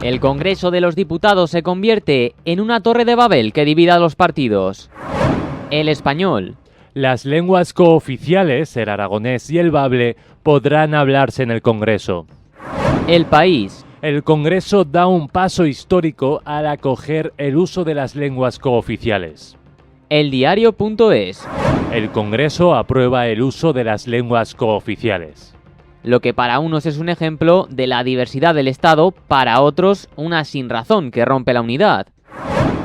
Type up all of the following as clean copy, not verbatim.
El Congreso de los Diputados se convierte en una torre de Babel que divida a los partidos. El español. Las lenguas cooficiales, el aragonés y el bable, podrán hablarse en el Congreso. El País. El Congreso da un paso histórico al acoger el uso de las lenguas cooficiales. Eldiario.es. El Congreso aprueba el uso de las lenguas cooficiales. Lo que para unos es un ejemplo de la diversidad del Estado, para otros una sinrazón que rompe la unidad.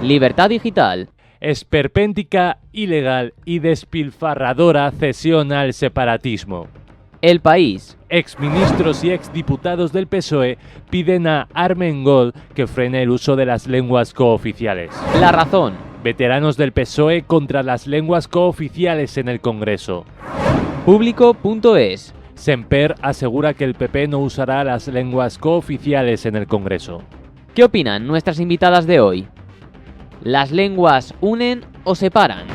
Libertad Digital. Esperpéntica, ilegal y despilfarradora cesión al separatismo. El País. Exministros y exdiputados del PSOE piden a Armengol que frene el uso de las lenguas cooficiales. La Razón. Veteranos del PSOE contra las lenguas cooficiales en el Congreso. Público.es. Semper asegura que el PP no usará las lenguas cooficiales en el Congreso. ¿Qué opinan nuestras invitadas de hoy? ¿Las lenguas unen o separan?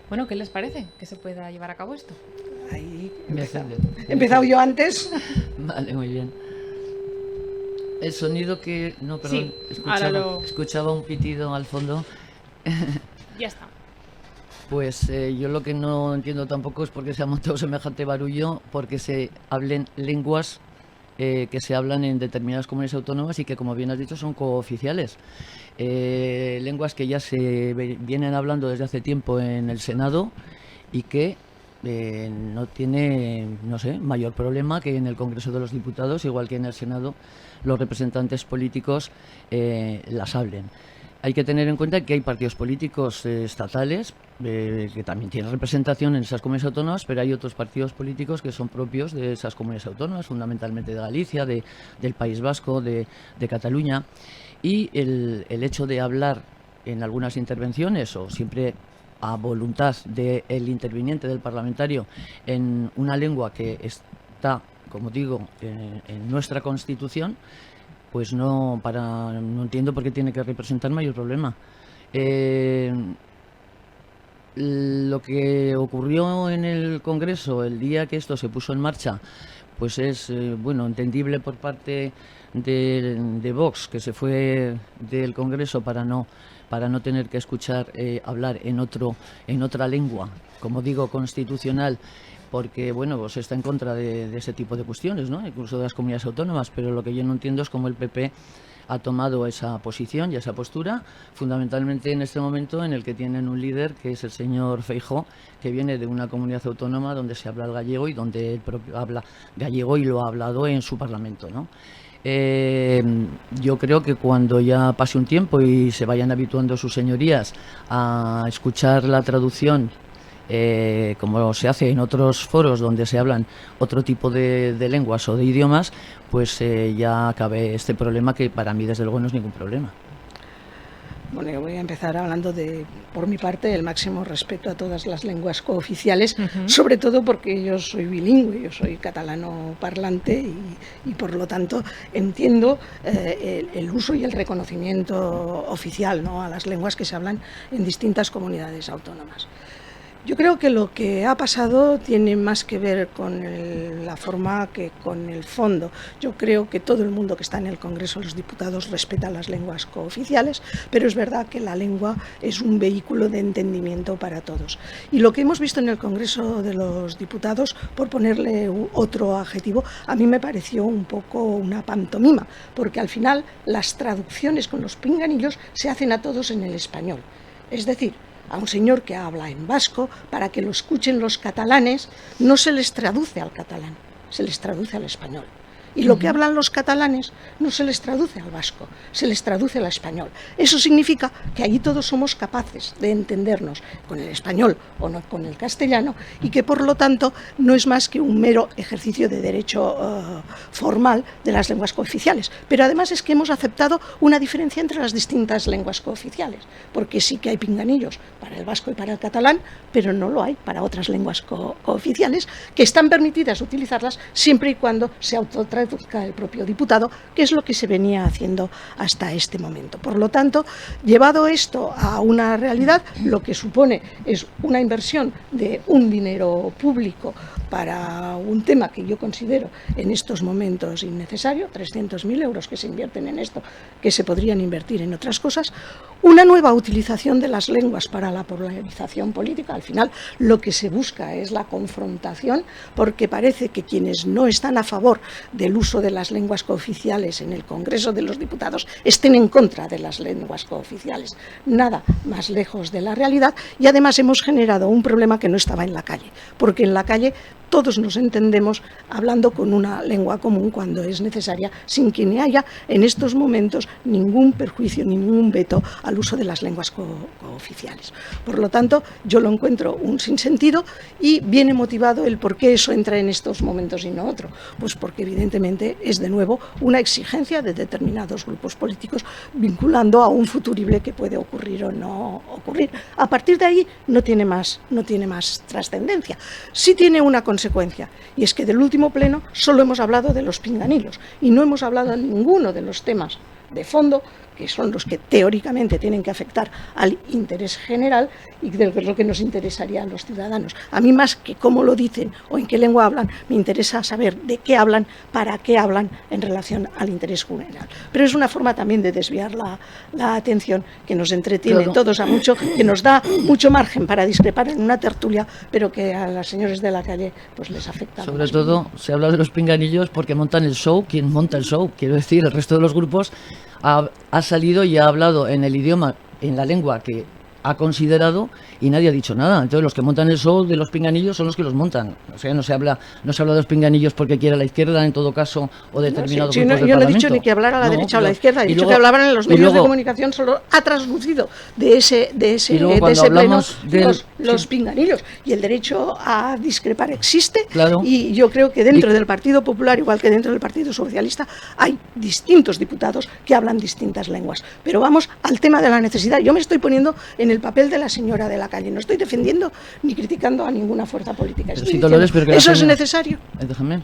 Bueno, ¿qué les parece que se pueda llevar a cabo esto? Ahí he empezado yo antes. Vale, muy bien. El sonido que... No, perdón, Sí, escuchaba un pitido al fondo. Ya está. Pues yo lo que no entiendo tampoco es por qué se ha montado semejante barullo, porque se hablen lenguas que se hablan en determinadas comunidades autónomas y que, como bien has dicho, son cooficiales. Lenguas que ya se vienen hablando desde hace tiempo en el Senado y que no tiene, no sé, mayor problema que en el Congreso de los Diputados, igual que en el Senado, los representantes políticos las hablen. Hay que tener en cuenta que hay partidos políticos estatales que también tienen representación en esas comunidades autónomas, pero hay otros partidos políticos que son propios de esas comunidades autónomas, fundamentalmente de Galicia, del País Vasco, de Cataluña. Y el hecho de hablar en algunas intervenciones, o siempre a voluntad del interviniente, del parlamentario, en una lengua que está, como digo, en nuestra Constitución, pues no entiendo por qué tiene que representar mayor problema. Lo que ocurrió en el Congreso el día que esto se puso en marcha, pues es bueno, entendible por parte de Vox, que se fue del Congreso para no tener que escuchar hablar en otra lengua, como digo, constitucional, porque bueno, pues está en contra de ese tipo de cuestiones, ¿no? Incluso de las comunidades autónomas, pero lo que yo no entiendo es cómo el PP ha tomado esa posición y esa postura, fundamentalmente en este momento en el que tienen un líder que es el señor Feijóo, que viene de una comunidad autónoma donde se habla el gallego y donde él propio habla gallego y lo ha hablado en su parlamento, ¿no? Yo creo que cuando ya pase un tiempo y se vayan habituando sus señorías a escuchar la traducción, como se hace en otros foros donde se hablan otro tipo de lenguas o de idiomas, pues ya acabe este problema, que para mí desde luego no es ningún problema. Bueno, yo voy a empezar hablando por mi parte, el máximo respeto a todas las lenguas cooficiales, sobre todo porque yo soy bilingüe, yo soy catalano parlante y por lo tanto entiendo el uso y el reconocimiento oficial, ¿no?, a las lenguas que se hablan en distintas comunidades autónomas. Yo creo que lo que ha pasado tiene más que ver con la forma que con el fondo. Yo creo que todo el mundo que está en el Congreso de los Diputados respeta las lenguas cooficiales, pero es verdad que la lengua es un vehículo de entendimiento para todos. Y lo que hemos visto en el Congreso de los Diputados, por ponerle otro adjetivo, a mí me pareció un poco una pantomima, porque al final las traducciones con los pinganillos se hacen a todos en el español. Es decir, a un señor que habla en vasco, para que lo escuchen los catalanes, no se les traduce al catalán, se les traduce al español. Y lo que hablan los catalanes no se les traduce al vasco, se les traduce al español. Eso significa que allí todos somos capaces de entendernos con el español o no con el castellano, y que por lo tanto no es más que un mero ejercicio de derecho formal de las lenguas cooficiales. Pero además es que hemos aceptado una diferencia entre las distintas lenguas cooficiales, porque sí que hay pinganillos para el vasco y para el catalán, pero no lo hay para otras lenguas cooficiales, que están permitidas utilizarlas siempre y cuando se autotraducen traduzca el propio diputado, que es lo que se venía haciendo hasta este momento. Por lo tanto, llevado esto a una realidad, lo que supone es una inversión de un dinero público para un tema que yo considero en estos momentos innecesario, 300.000 euros que se invierten en esto, que se podrían invertir en otras cosas, una nueva utilización de las lenguas para la polarización política. Al final lo que se busca es la confrontación, porque parece que quienes no están a favor del uso de las lenguas cooficiales en el Congreso de los Diputados estén en contra de las lenguas cooficiales. Nada más lejos de la realidad, y además hemos generado un problema que no estaba en la calle, porque en la calle todos nos entendemos hablando con una lengua común cuando es necesaria, sin que ni haya en estos momentos ningún perjuicio, ningún veto al uso de las lenguas cooficiales. Por lo tanto, yo lo encuentro un sinsentido, y viene motivado el por qué eso entra en estos momentos y no otro. Pues porque evidentemente es de nuevo una exigencia de determinados grupos políticos vinculando a un futurible que puede ocurrir o no ocurrir. A partir de ahí no tiene más trascendencia. Sí tiene una consecuencia, y es que del último pleno solo hemos hablado de los pinganillos y no hemos hablado de ninguno de los temas de fondo, que son los que teóricamente tienen que afectar al interés general y de lo que nos interesaría a los ciudadanos. A mí, más que cómo lo dicen o en qué lengua hablan, me interesa saber de qué hablan, para qué hablan en relación al interés general. Pero es una forma también de desviar la atención, que nos entretiene todos a mucho, que nos da mucho margen para discrepar en una tertulia, pero que a las señores de la calle pues les afecta. Sobre todo se habla de los pinganillos porque montan el show. ¿Quién monta el show? Quiero decir, el resto de los grupos ha salido y ha hablado en el idioma, en la lengua que ha considerado, y nadie ha dicho nada. Entonces los que montan el show de los pinganillos son los que los montan. O sea, no se habla de los pinganillos porque quiera la izquierda, en todo caso, o determinados grupos del Yo no he Parlamento. dicho ni que hablara a la derecha o a la izquierda, he dicho que hablaban en los medios de comunicación, solo ha traslucido de ese pleno los pinganillos. Y el derecho a discrepar existe, y yo creo que dentro del Partido Popular, igual que dentro del Partido Socialista, hay distintos diputados que hablan distintas lenguas. Pero vamos al tema de la necesidad. Yo me estoy poniendo en el papel de la señora de la calle. No estoy defendiendo ni criticando a ninguna fuerza política. Estoy diciendo, ¿eso es necesario? Déjame.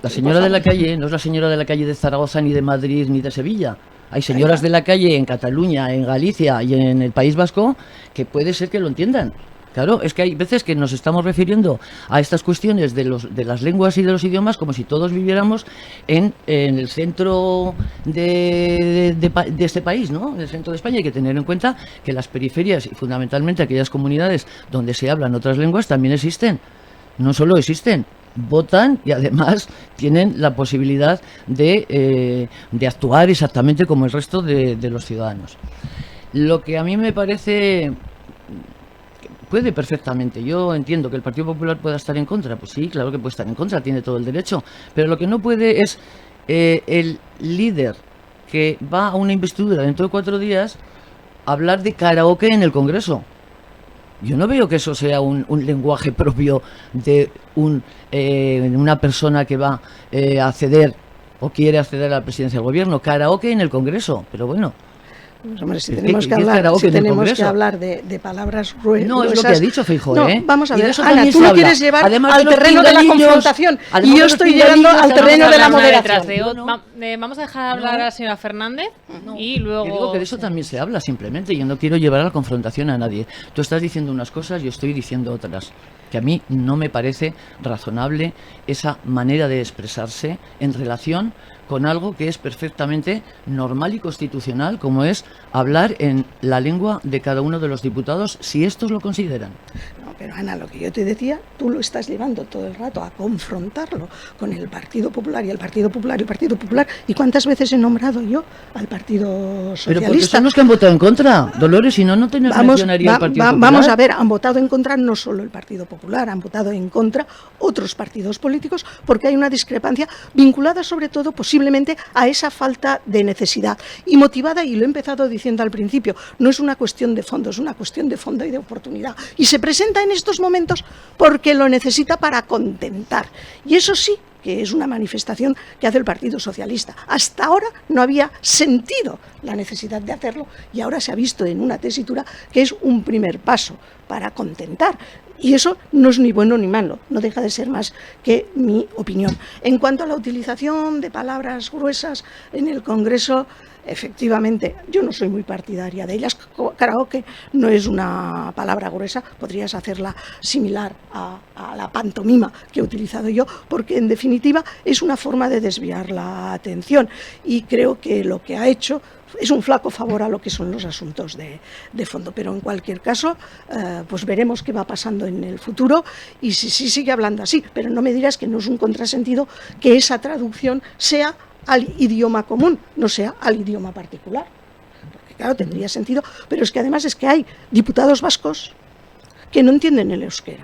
La señora de la calle no es la señora de la calle de Zaragoza, ni de Madrid, ni de Sevilla. Hay señoras de la calle en Cataluña, en Galicia y en el País Vasco que puede ser que lo entiendan. Claro, es que hay veces que nos estamos refiriendo a estas cuestiones de las lenguas y de los idiomas como si todos viviéramos en el centro de este país, ¿no? En el centro de España. Hay que tener en cuenta que las periferias y fundamentalmente aquellas comunidades donde se hablan otras lenguas también existen. No solo existen, votan y además tienen la posibilidad de actuar exactamente como el resto de los ciudadanos. Lo que a mí me parece... Puede perfectamente, yo entiendo que el Partido Popular pueda estar en contra, pues sí, claro que puede estar en contra, tiene todo el derecho, pero lo que no puede es el líder que va a una investidura dentro de 4 días hablar de karaoke en el Congreso. Yo no veo que eso sea un lenguaje propio de una persona que va a acceder o quiere acceder a la presidencia del gobierno. Karaoke en el Congreso, pero bueno. Pues, hombre, si tenemos que hablar de palabras gruesas... No, es lo que ha dicho Feijóo, no, ¿eh? vamos a ver, Ana, tú lo quieres llevar al terreno de la confrontación, y yo estoy llevando al terreno de la moderación. Vamos a dejar hablar a la señora Fernández y luego... Yo digo que de eso también se habla, simplemente. Yo no quiero llevar a la confrontación a nadie. Tú estás diciendo unas cosas, yo estoy diciendo otras. Que a mí no me parece razonable esa manera de expresarse en relación con algo que es perfectamente normal y constitucional, como es hablar en la lengua de cada uno de los diputados, si estos lo consideran. No, pero Ana, lo que yo te decía, tú lo estás llevando todo el rato a confrontarlo con el Partido Popular y el Partido Popular y el Partido Popular. ¿Y cuántas veces he nombrado yo al Partido Socialista? Pero porque son los que han votado en contra, Dolores, si no, no te mencionaría el Partido Popular. Vamos a ver, han votado en contra no solo el Partido Popular, han votado en contra otros partidos políticos, porque hay una discrepancia vinculada sobre todo posiblemente a esa falta de necesidad y motivada, y lo he empezado diciendo al principio, no es una cuestión de fondo, es una cuestión de fondo y de oportunidad, y se presenta en estos momentos porque lo necesita para contentar, y eso sí que es una manifestación que hace el Partido Socialista. Hasta ahora no había sentido la necesidad de hacerlo y ahora se ha visto en una tesitura que es un primer paso para contentar. Y eso no es ni bueno ni malo, no deja de ser más que mi opinión. En cuanto a la utilización de palabras gruesas en el Congreso, efectivamente, yo no soy muy partidaria de ellas. Karaoke no es una palabra gruesa, podrías hacerla similar a la pantomima que he utilizado yo, porque en definitiva es una forma de desviar la atención y creo que lo que ha hecho es un flaco favor a lo que son los asuntos de fondo, pero en cualquier caso pues veremos qué va pasando en el futuro y si sigue hablando así, pero no me dirás que no es un contrasentido que esa traducción sea al idioma común, no sea al idioma particular, porque claro, tendría sentido, pero es que además es que hay diputados vascos que no entienden el euskera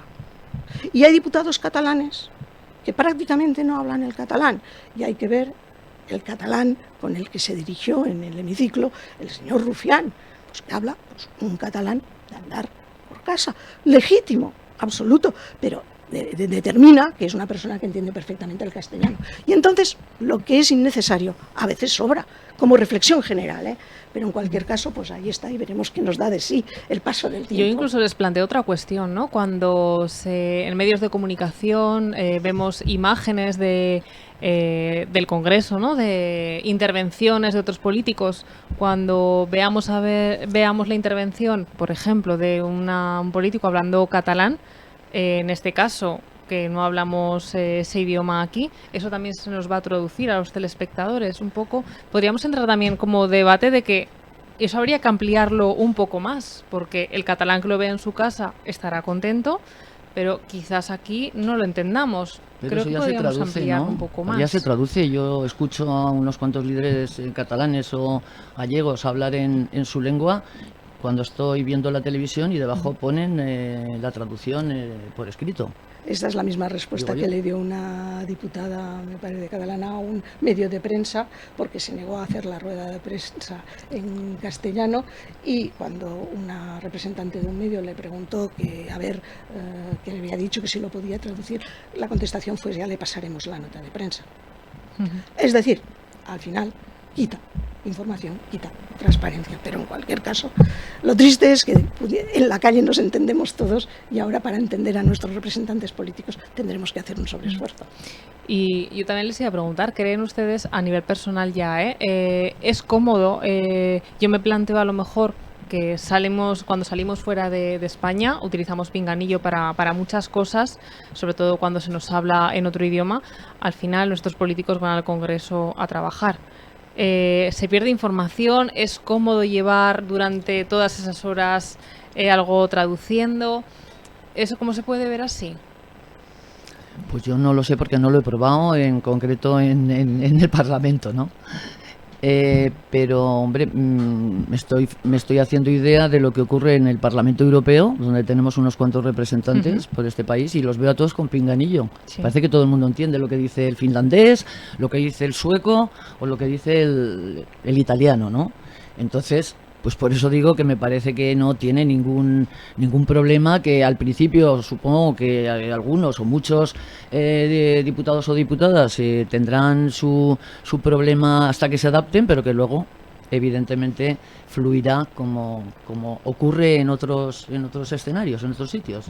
y hay diputados catalanes que prácticamente no hablan el catalán y hay que ver el catalán con el que se dirigió en el hemiciclo el señor Rufián, pues que habla pues, un catalán de andar por casa, legítimo, absoluto, pero determina que es una persona que entiende perfectamente el castellano. Y entonces lo que es innecesario a veces sobra, como reflexión general, pero en cualquier caso, pues ahí está y veremos qué nos da de sí el paso del tiempo. Yo incluso les planteo otra cuestión, ¿no? Cuando en medios de comunicación vemos imágenes del Congreso, ¿no? De intervenciones de otros políticos, cuando veamos la intervención, por ejemplo, de un político hablando catalán, en este caso, que no hablamos ese idioma aquí, eso también se nos va a traducir a los telespectadores un poco. Podríamos entrar también como debate de que eso habría que ampliarlo un poco más, porque el catalán que lo vea en su casa estará contento, pero quizás aquí no lo entendamos. Pero creo eso que ya se podríamos traduce, ampliar ¿no? un poco más. Ya se traduce. Yo escucho a unos cuantos líderes catalanes o gallegos hablar en su lengua cuando estoy viendo la televisión y debajo ponen la traducción por escrito. Esta es la misma respuesta que le dio una diputada, me parece, catalana a un medio de prensa, porque se negó a hacer la rueda de prensa en castellano y cuando una representante de un medio le preguntó que le había dicho que si lo podía traducir, la contestación fue: ya le pasaremos la nota de prensa. Es decir, al final quita información, quita transparencia, pero en cualquier caso lo triste es que en la calle nos entendemos todos y ahora para entender a nuestros representantes políticos tendremos que hacer un sobreesfuerzo. Y yo también les iba a preguntar, ¿creen ustedes a nivel personal ya, es cómodo? Yo me planteo a lo mejor que cuando salimos fuera de España, utilizamos pinganillo para muchas cosas, sobre todo cuando se nos habla en otro idioma. Al final nuestros políticos van al Congreso a trabajar. Se pierde información, es cómodo llevar durante todas esas horas algo traduciendo. ¿Eso cómo se puede ver así? Pues yo no lo sé porque no lo he probado, en concreto en el Parlamento, ¿no? Pero, hombre, me estoy haciendo idea de lo que ocurre en el Parlamento Europeo, donde tenemos unos cuantos representantes por este país y los veo a todos con pinganillo. Sí. Parece que todo el mundo entiende lo que dice el finlandés, lo que dice el sueco o lo que dice el italiano, ¿no? Entonces, pues por eso digo que me parece que no tiene ningún problema, que al principio supongo que algunos o muchos diputados o diputadas tendrán su problema hasta que se adapten, pero que luego evidentemente fluirá como ocurre en otros escenarios, en otros sitios.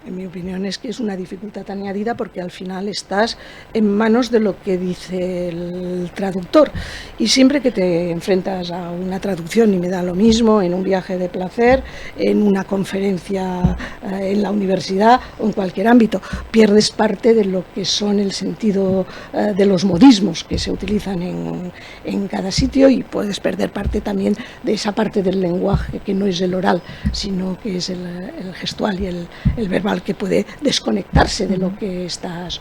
En mi opinión es que es una dificultad añadida porque al final estás en manos de lo que dice el traductor y siempre que te enfrentas a una traducción, y me da lo mismo en un viaje de placer, en una conferencia en la universidad o en cualquier ámbito, pierdes parte de lo que son el sentido de los modismos que se utilizan en cada sitio y puedes perder parte también de esa parte del lenguaje que no es el oral, sino que es el gestual y el verbal, que puede desconectarse de lo que estás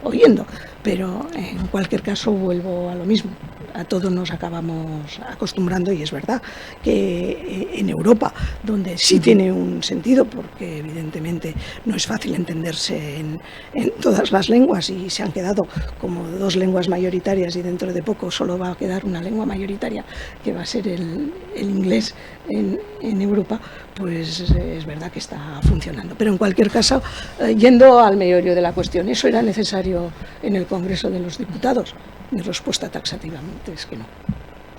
oyendo, pero en cualquier caso vuelvo a lo mismo, a todos nos acabamos acostumbrando y es verdad que en Europa, donde sí tiene un sentido, porque evidentemente no es fácil entenderse en todas las lenguas y se han quedado como dos lenguas mayoritarias y dentro de poco solo va a quedar una lengua mayoritaria que va a ser el inglés en Europa, pues es verdad que está funcionando, pero en cualquier caso, yendo al meollo de la cuestión, ¿eso era necesario necesario en el Congreso de los Diputados? Mi respuesta taxativamente es que no.